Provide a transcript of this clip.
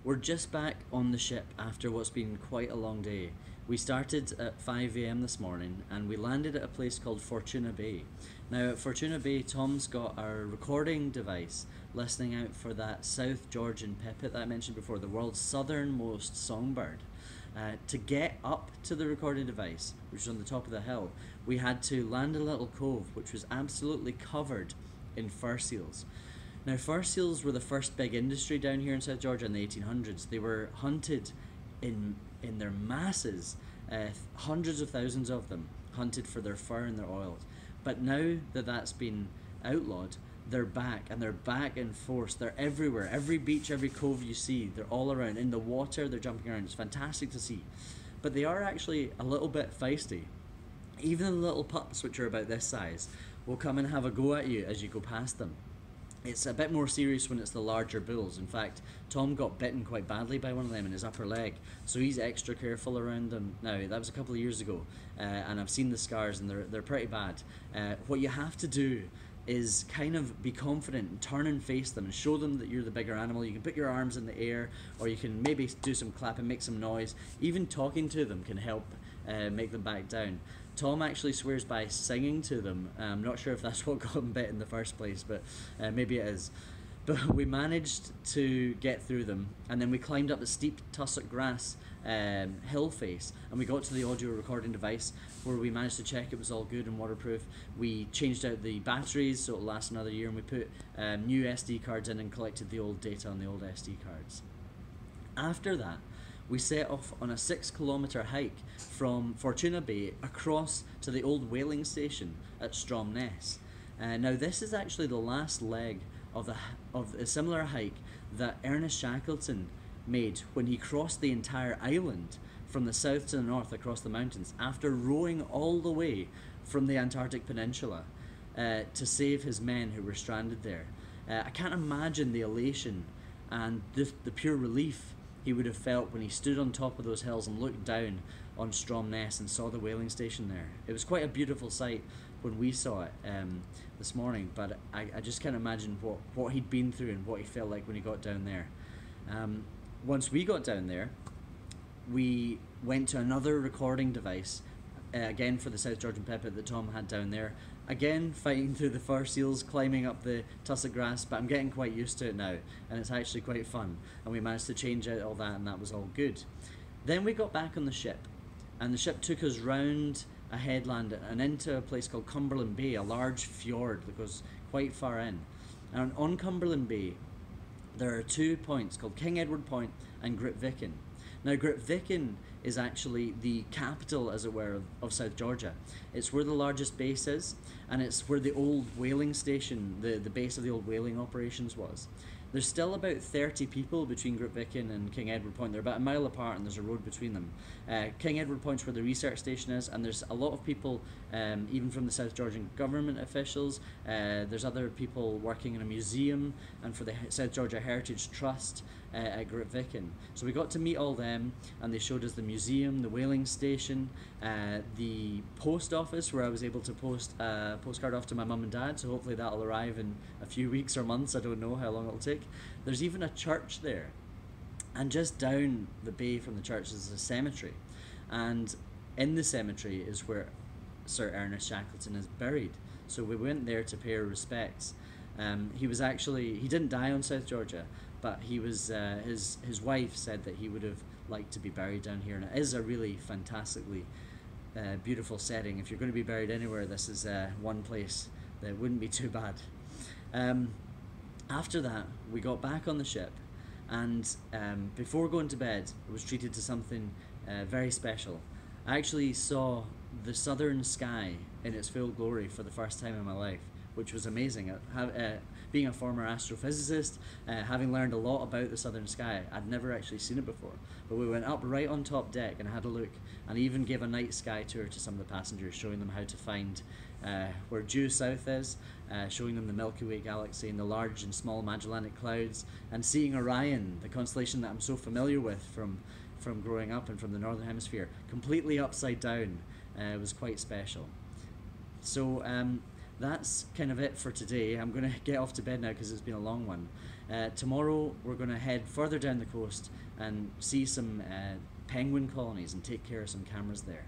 We're just back on the ship after what's been quite a long day. We started at 5 a.m. this morning and we landed at a place called Fortuna Bay. Now, at Fortuna Bay, Tom's got our recording device listening out for that South Georgian pipit that I mentioned before, the world's southernmost songbird. To get up to the recording device, which is on the top of the hill, we had to land a little cove which was absolutely covered in fur seals. Now, fur seals were the first big industry down here in South Georgia in the 1800s. They were hunted in their masses, hundreds of thousands of them, hunted for their fur and their oils. But now that that's been outlawed, they're back, and they're back in force. They're everywhere. Every beach, every cove you see, they're all around. In the water, they're jumping around. It's fantastic to see. But they are actually a little bit feisty. Even the little pups, which are about this size, will come and have a go at you as you go past them. It's a bit more serious when it's the larger bulls. In fact, Tom got bitten quite badly by one of them in his upper leg, so he's extra careful around them now. That was a couple of years ago, and I've seen the scars and they're pretty bad. What you have to do is kind of be confident and turn and face them and show them that you're the bigger animal. You can put your arms in the air, or you can maybe do some clapping, make some noise. Even talking to them can help make them back down. Tom actually swears by singing to them. I'm not sure if that's what got him bit in the first place, but maybe it is. But we managed to get through them, and then we climbed up the steep tussock grass hill face, and we got to the audio recording device where we managed to check it was all good and waterproof. We changed out the batteries so it'll last another year, and we put new SD cards in and collected the old data on the old SD cards. After that, we set off on a 6-kilometre hike from Fortuna Bay across to the old whaling station at Stromness. Now, this is actually the last leg of a similar hike that Ernest Shackleton made when he crossed the entire island from the south to the north across the mountains after rowing all the way from the Antarctic Peninsula to save his men who were stranded there. I can't imagine the elation and the pure relief he would have felt when he stood on top of those hills and looked down on Stromness and saw the whaling station there. It was quite a beautiful sight when we saw it this morning, but I just can't imagine what he'd been through and what he felt like when he got down there. Once we got down there, we went to another recording device, again for the South Georgian pipit that Tom had down there. Again, fighting through the fur seals, climbing up the tussock grass, but I'm getting quite used to it now, and it's actually quite fun. And we managed to change out all that, and that was all good. Then we got back on the ship, and the ship took us round a headland and into a place called Cumberland Bay, a large fjord that goes quite far in. And on Cumberland Bay, there are 2 points called King Edward Point and Grytviken. Now, Grytviken is actually the capital, as it were, of South Georgia. It's where the largest base is, and it's where the old whaling station, the base of the old whaling operations was. There's still about 30 people between Grytviken and King Edward Point. They're about a mile apart and there's a road between them. King Edward Point's where the research station is, and there's a lot of people, even from the South Georgian government officials. There's other people working in a museum and for the South Georgia Heritage Trust at Grytviken. So we got to meet all them, and they showed us the museum, the whaling station, the post office where I was able to post a postcard off to my mum and dad, so hopefully that'll arrive in a few weeks or months. I don't know how long it'll take. There's even a church there, and just down the bay from the church is a cemetery, and in the cemetery is where Sir Ernest Shackleton is buried. So we went there to pay our respects. He didn't die on South Georgia, but he was his wife said that he would have liked to be buried down here, and it is a really fantastically beautiful setting. If you're going to be buried anywhere, this is one place that wouldn't be too bad. After that, we got back on the ship, and before going to bed, I was treated to something very special. I actually saw the southern sky in its full glory for the first time in my life, which was amazing. Being a former astrophysicist, having learned a lot about the southern sky, I'd never actually seen it before. But we went up right on top deck and had a look, and even gave a night sky tour to some of the passengers, showing them how to find where due south is, showing them the Milky Way galaxy and the large and small Magellanic Clouds, and seeing Orion, the constellation that I'm so familiar with from growing up and from the Northern Hemisphere, completely upside down. It was quite special. So that's kind of it for today. I'm going to get off to bed now because it's been a long one. Tomorrow we're going to head further down the coast and see some penguin colonies and take care of some cameras there.